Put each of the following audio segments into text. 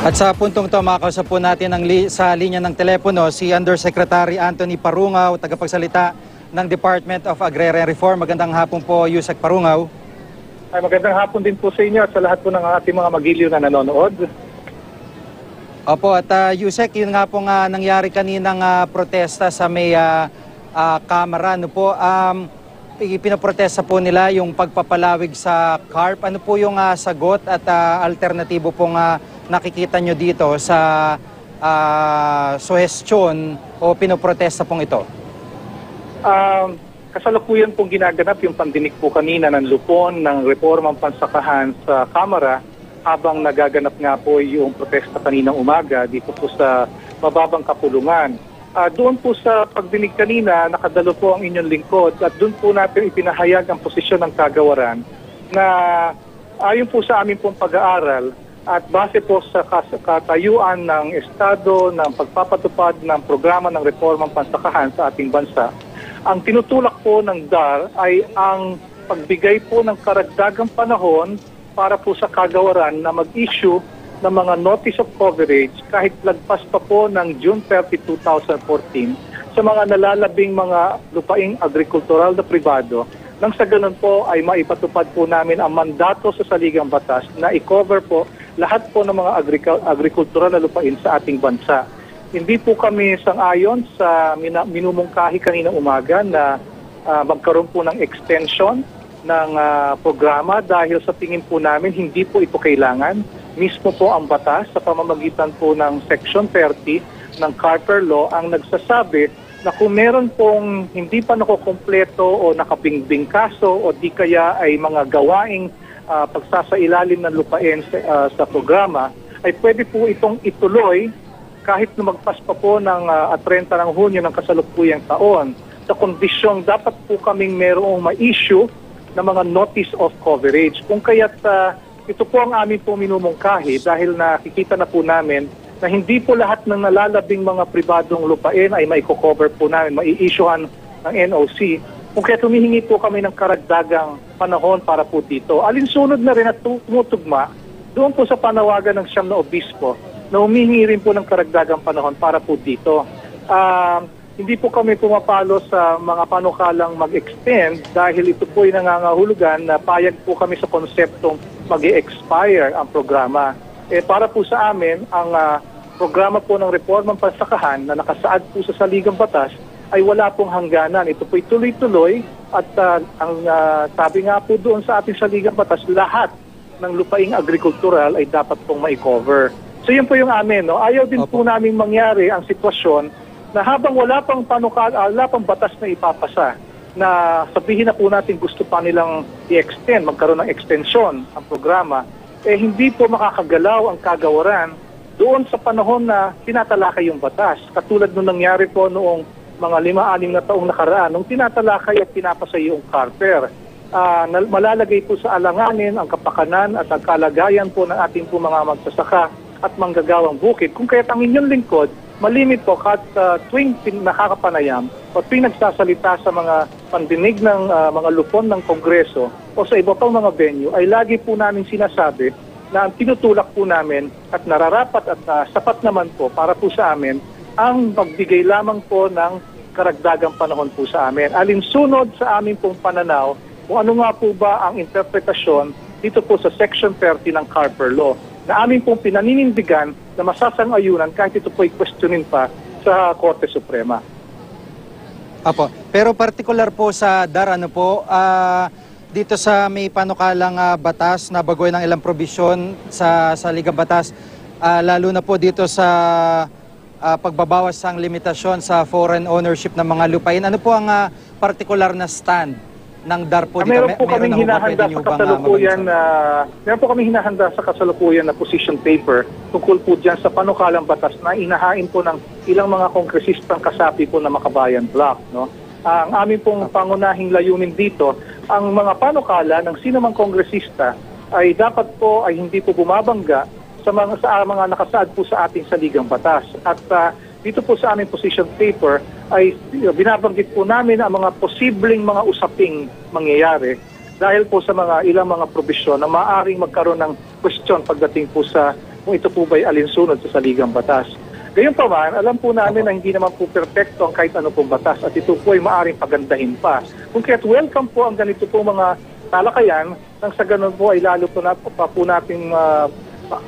At sa puntong ito, makakausap po natin sa linya ng telepono si Undersecretary Anthony Parungaw, tagapagsalita ng Department of Agrarian Reform. Magandang hapon po, Yusek Parungaw. Ay, magandang hapon din po sa inyo at sa lahat po ng ating mga magiliw na nanonood. Opo, at Yusek, yun nga po nangyari kaninang protesta sa may Kamara. Ano po, pinaprotesta po nila yung pagpapalawig sa CARP. Ano po yung sagot at alternatibo pong nakikita nyo dito sa suhestyon o pinoprotesta pong ito? Kasalukuyan pong ginaganap yung pandinig po kanina ng lupon ng reformang pansakahan sa Kamara habang nagaganap nga po yung protesta kaninang umaga dito po sa mababang kapulungan. Doon po sa pagdinig kanina, nakadalo po ang inyong lingkod at doon po natin ipinahayag ang posisyon ng kagawaran na ayon po sa aming pong pag-aaral at base po sa katayuan ng Estado ng pagpapatupad ng programa ng reformang pansakahan sa ating bansa, ang tinutulak po ng DAR ay ang pagbigay po ng karagdagang panahon para po sa kagawaran na mag-issue ng mga notice of coverage kahit lagpas pa po ng June 30, 2014 sa mga nalalabing mga lupaing agrikultural na pribado nang sa ganun po ay maipatupad po namin ang mandato sa saligang batas na i-cover po lahat po ng mga agrikultural na lupain sa ating bansa. Hindi po kami sang-ayon sa minumungkahi kaninang umaga na magkaroon po ng extension ng programa dahil sa tingin po namin hindi po ito kailangan. Mismo po ang batas sa pamamagitan po ng Section 30 ng Carper Law ang nagsasabi na kung meron pong hindi pa nakukumpleto o nakabingbing kaso o di kaya ay mga gawaing pagsasailalim ng lupain sa programa, ay pwede po itong ituloy kahit lumagpas pa po ng 30 ng Hunyo ng kasalukuyang taon sa kondisyong dapat po kaming merong ma-issue na mga notice of coverage. Kung kaya't ito po ang aming po minumungkahi dahil nakikita na po namin na hindi po lahat ng nalalabing mga pribadong lupain ay maiko-cover po namin, mai-issuehan ng NOC. Kung kaya tumihingi po kami ng karagdagang panahon para po dito. Alinsunod na rin at tumutugma doon po sa panawagan ng siyam na obispo na humihingi rin po ng karagdagang panahon para po dito. Hindi po kami pumapalo sa mga panukalang mag-extend dahil ito po ay nangangahulugan na payag po kami sa konseptong mag-e-expire ang programa. Para po sa amin, ang programa po ng reformang pansakahan na nakasaad po sa saligang batas ay wala pong hangganan. Ito po'y tuloy-tuloy at ang sabi nga po doon sa ating saligang batas, lahat ng lupaing agrikultural ay dapat pong ma-cover. So yun po yung amin. No? Ayaw din po namin mangyari ang sitwasyon na habang wala pang batas na ipapasa, na sabihin na po natin gusto pa nilang i-extend, magkaroon ng extension ang programa, hindi po makakagalaw ang kagawaran doon sa panahon na tinatalakay yung batas. Katulad nung nangyari po noong mga 5-6 na taong nakaraan, nung tinatalakay at pinapasa yung Carper. Malalagay po sa alanganin ang kapakanan at ang kalagayan po ng ating po mga magsasaka at manggagawang bukid. Kung kaya't ang inyong lingkod, malimit po kahit tuwing nakakapanayam o tuwing nagsasalita sa mga pandinig ng mga lupon ng Kongreso o sa iba pang mga venue, ay lagi po namin sinasabi na ang tinutulak po namin at nararapat at sapat naman po para po sa amin ang magbigay lamang po ng karagdagang panahon po sa amin. Alinsunod sa amin pong pananaw kung ano nga po ba ang interpretasyon dito po sa Section 30 ng Carper Law na amin pong pinaninindigan na masasang-ayunan kahit ito po i-questionin pa sa Korte Suprema. Apo. Pero particular po sa DAR, ano po, dito sa may panukalang batas na bagoy ng ilang probisyon sa Ligang Batas, lalo na po dito sa pagbabawas ng limitasyon sa foreign ownership ng mga lupain. Ano po ang particular na stand ng DAR po dito? Meron po kaming hinahanda sa kasalukuyan sa kasalukuyan na position paper tungkol po dyan sa panukalang batas na inahain po ng ilang mga kongresistang kasapi po na Makabayan Bloc. No? Ang aming pong pangunahing layunin dito, ang mga panukala ng sinumang kongresista ay dapat po ay hindi po bumabangga sa mga nakasaad po sa ating saligang batas. At dito po sa aming position paper ay binabanggit po namin ang mga posibleng mga usaping mangyayari dahil po sa ilang mga probisyon na maaaring magkaroon ng question pagdating po sa kung ito po ba'y alinsunod sa saligang batas. Gayunpaman, alam po namin na hindi naman po perpekto ang kahit ano pong batas at ito po ay maaring pagandahin pa. Kung kaya't welcome po ang ganito po mga talakayan nang sa ganun po ay lalo po natin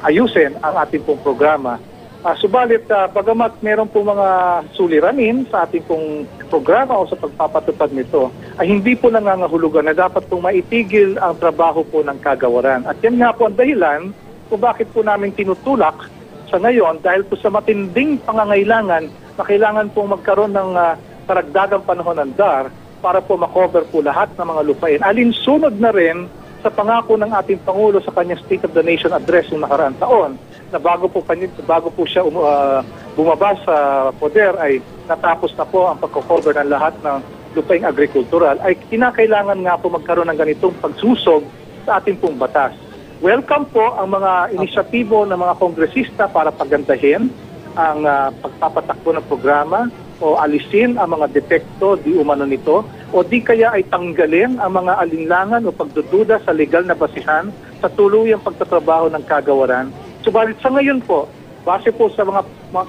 ayusin ang ating pong programa. Subalit, bagamat meron po mga suliranin sa ating pong programa o sa pagpapatupad nito, ay hindi po nangangahulugan na dapat pong maitigil ang trabaho po ng kagawaran. At yan nga po ang dahilan kung bakit po namin tinutulak sa ngayon dahil po sa matinding pangangailangan na kailangan pong magkaroon ng karagdagang panahon ng DAR para po makover po lahat ng mga lupain. Alinsunod na rin sa pangako ng ating Pangulo sa kanyang State of the Nation address noong nakaraang taon na bago po siya bumaba sa poder ay natapos na po ang pagko-cover ng lahat ng lupaing agrikultural ay kinakailangan nga po magkaroon ng ganitong pagsusog sa ating pong batas. Welcome po ang mga inisyatibo ng mga kongresista para pagandahin ang pagpapatakbo ng programa o alisin ang mga depekto di umano nito o di kaya ay tanggalin ang mga alinlangan o pagdududa sa legal na basihan sa tuluyang pagtatrabaho ng kagawaran. Subalit sa ngayon po, base po sa mga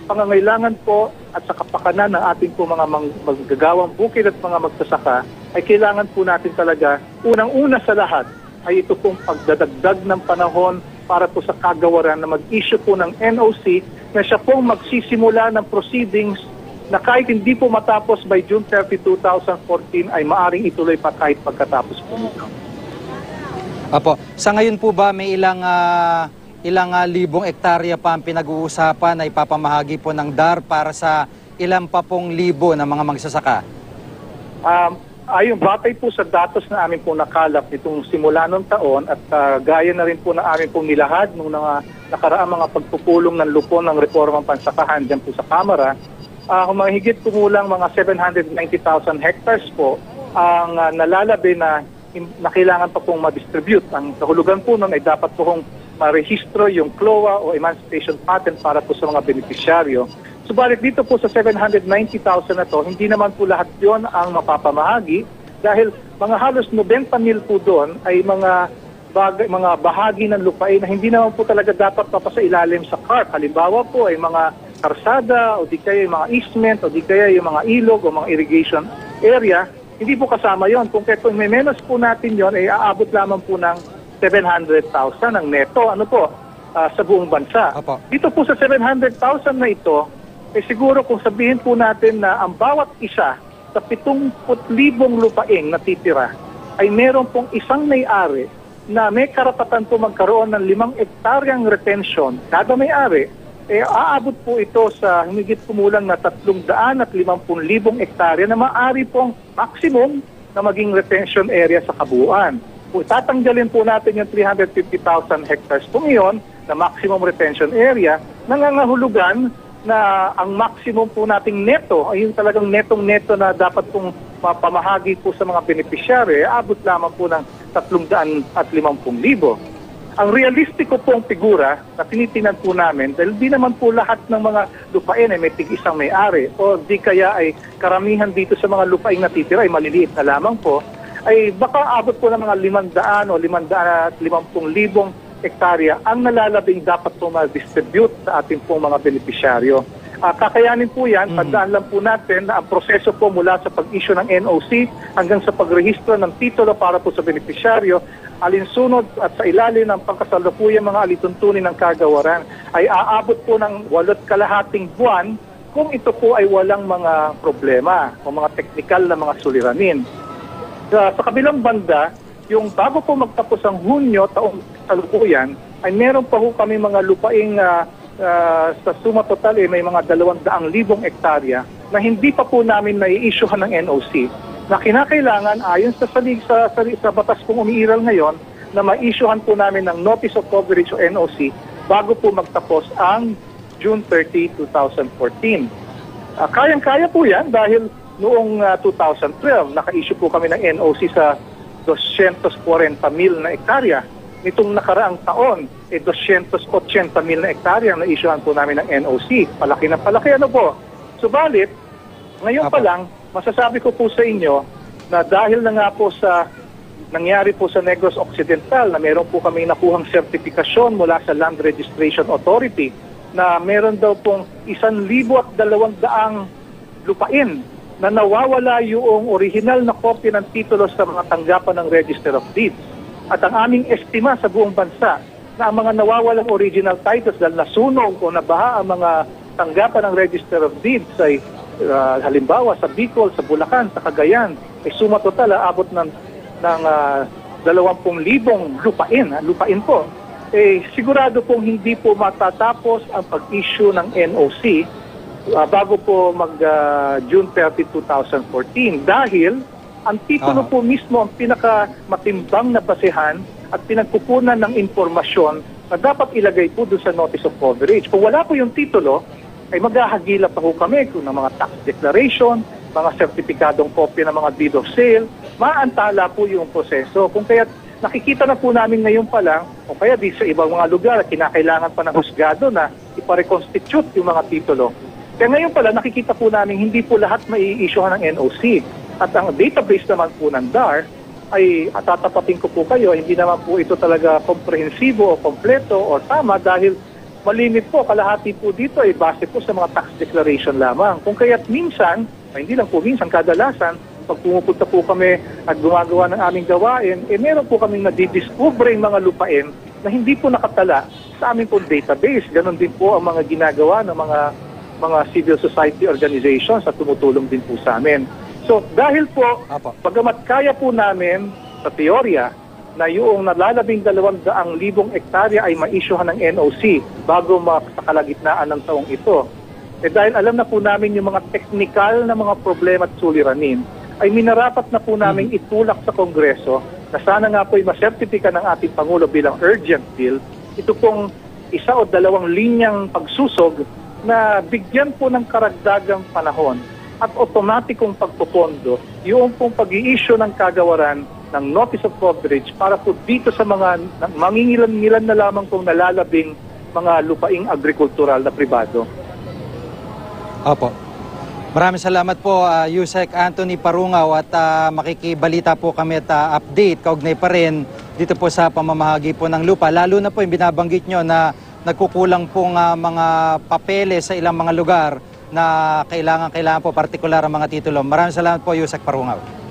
pangangailangan po at sa kapakanan ng ating po mga magagawang bukid at mga magsasaka, ay kailangan po natin talaga, unang-una sa lahat, ay ito pong pagdadagdag ng panahon para po sa kagawaran na mag-issue po ng NOC na siya pong magsisimula ng proceedings na kahit hindi po matapos by June 30, 2014 ay maaring ituloy pa kahit pagkatapos po nito. Apo, sa ngayon po ba may ilang libong ektarya pa ang pinag-uusapan na ipapamahagi po ng DAR para sa ilang pa pong libo ng mga magsasaka? Ayon, batay po sa datos na amin po nakalap nitong simula noong taon at gaya na rin po na amin pong nilahad nung nakaraang mga pagpupulong ng lupon ng reformang pansakahan dyan po sa Kamara, humahigit kumulang mga 790,000 hectares po ang nalalabi na kailangan pa pong ma-distribute. Ang kahulugan po nun ay dapat po kong marehistro yung CLOA o Emancipation Patent para po sa mga benepisyaryo. Subalit dito po sa 790,000 na to, hindi naman po lahat yon ang mapapamahagi dahil mga halos 90,000 po doon ay mga bahagi ng lupain na hindi naman po talaga dapat papasailalim sa CARP. Halimbawa po ay mga karsada o di kaya yung mga easement o di kaya yung mga ilog o mga irrigation area, hindi po kasama yon. Kung may menos po natin yon ay aabot lamang po ng 700,000 ang neto sa buong bansa. Apo. Dito po sa 700,000 na ito, siguro kung sabihin po natin na ang bawat isa sa 70,000 lupaing na titira ay meron pong isang may-ari na may karapatan po magkaroon ng 5 hektaryang retention kada may-ari, aabot po ito sa humigit kumulang na 350,000 hektarya na maaari pong maximum na maging retention area sa kabuuan. Kung tatanggalin po natin yung 350,000 hectares po ngayon na maximum retention area, nangangahulugan na ang maximum po nating neto, ay yung talagang netong-neto na dapat pong mapamahagi po sa mga beneficiary, abot lamang po ng 350,000. Ang realistiko pong figura na tinitingnan po namin, dahil di naman po lahat ng mga lupain ay may tig-isang may-ari o di kaya ay karamihan dito sa mga lupaing natitira ay maliliit na lamang po, ay baka abot po ng mga 500 o 550,000 hektarya ang nalalabing dapat po ma-distribute sa ating pong mga benepisyaryo. Kakayanin po yan, tandaan lang po natin na ang proseso po mula sa pag-issue ng NOC hanggang sa pagrehistro ng titulo para po sa benepisyaryo, alinsunod at sa ilalim ng pangkasalukuyang mga alituntunin ng kagawaran ay aabot po ng 8.5 buwan kung ito po ay walang mga problema o mga teknikal na mga suliranin. Sa kabilang banda, yung bago po magtapos ang Hunyo taong kalukuyan, ay meron pa po kami mga lupaing sa suma total may mga 200,000 hektarya na hindi pa po namin nai-issuehan ng NOC na kinakailangan ayon sa batas pong umiiral ngayon na ma-issuehan po namin ng Notice of Coverage o NOC bago po magtapos ang June 30, 2014. Kayang-kaya po yan dahil noong 2012 naka-issue po kami ng NOC sa 240,000 na hektarya. Nitong nakaraang taon, 280,000 na hektarya na isyuhan po namin ng NOC. Palaki na palaki. Subalit, ngayon pa lang, masasabi ko po sa inyo na dahil na nga po sa nangyari po sa Negros Occidental na meron po kami nakuhang sertifikasyon mula sa Land Registration Authority na meron daw pong 1,200 lupain na nawawala yung original na kopya ng titulo sa mga tanggapan ng Register of Deeds. At ang aming estima sa buong bansa na ang mga nawawalang original titles dahil nasunog o nabaha ang mga tanggapan ng Register of Deeds ay halimbawa sa Bicol, sa Bulacan, sa Cagayan, ay suma total abot ng 20,000 lupain po. Sigurado pong hindi po matatapos ang pag-issue ng NOC bago po June 30, 2014 dahil ang titulo po mismo ang pinakamatimbang na basehan at pinagkukunan ng impormasyon na dapat ilagay po doon sa Notice of Coverage. Kung wala po yung titulo, ay maghahagila pa po kami kung ng mga tax declaration, mga sertipikadong kopya ng mga deed of sale, maantala po yung proseso. Kung kaya nakikita na po namin ngayon pa lang, o kaya di sa ibang mga lugar, kinakailangan pa ng husgado na ipareconstitute yung mga titulo. Kaya ngayon pala, nakikita po namin hindi po lahat mai-issuehan ng NOC. At ang database naman po ng DAR, ay tatapatin ko po kayo, hindi naman po ito talaga komprehensibo o kompleto o tama dahil malimit po, kalahati po dito ay base po sa mga tax declaration lamang. Kung kaya't minsan, hindi lang po minsan, kadalasan, pag pumupunta po kami at gumagawa ng aming gawain, meron po kaming nadidiscover yung mga lupain na hindi po nakatala sa aming po database. Ganon din po ang mga ginagawa ng mga civil society organizations at tumutulong din po sa amin. So dahil po, bagamat kaya po namin sa teorya na yung nalalabing 200,000 hektarya ay ma-issuehan ng NOC bago sa kalagitnaan ng taong ito. Dahil alam na po namin yung mga technical na mga problema at suliranin, ay minarapat na po namin itulak sa Kongreso na sana nga po ay masertipika ng ating Pangulo bilang urgent bill, ito pong 1 o 2 linyang pagsusog na bigyan po ng karagdagang panahon at otomatikong pagpopondo yung pong pag-i-issue ng kagawaran ng Notice of Coverage para po dito sa mga mangingilan-ngilan na lamang pong nalalabing mga lupaing agrikultural na pribado. Opo. Maraming salamat po, Yusek Anthony Parungaw at makikibalita po kami at update kaugnay pa rin dito po sa pamamahagi po ng lupa. Lalo na po yung binabanggit nyo na nagkukulang pong mga papeles sa ilang mga lugar na kailangan po partikular ang mga titulo. Maraming salamat po, Yusek Parungaw.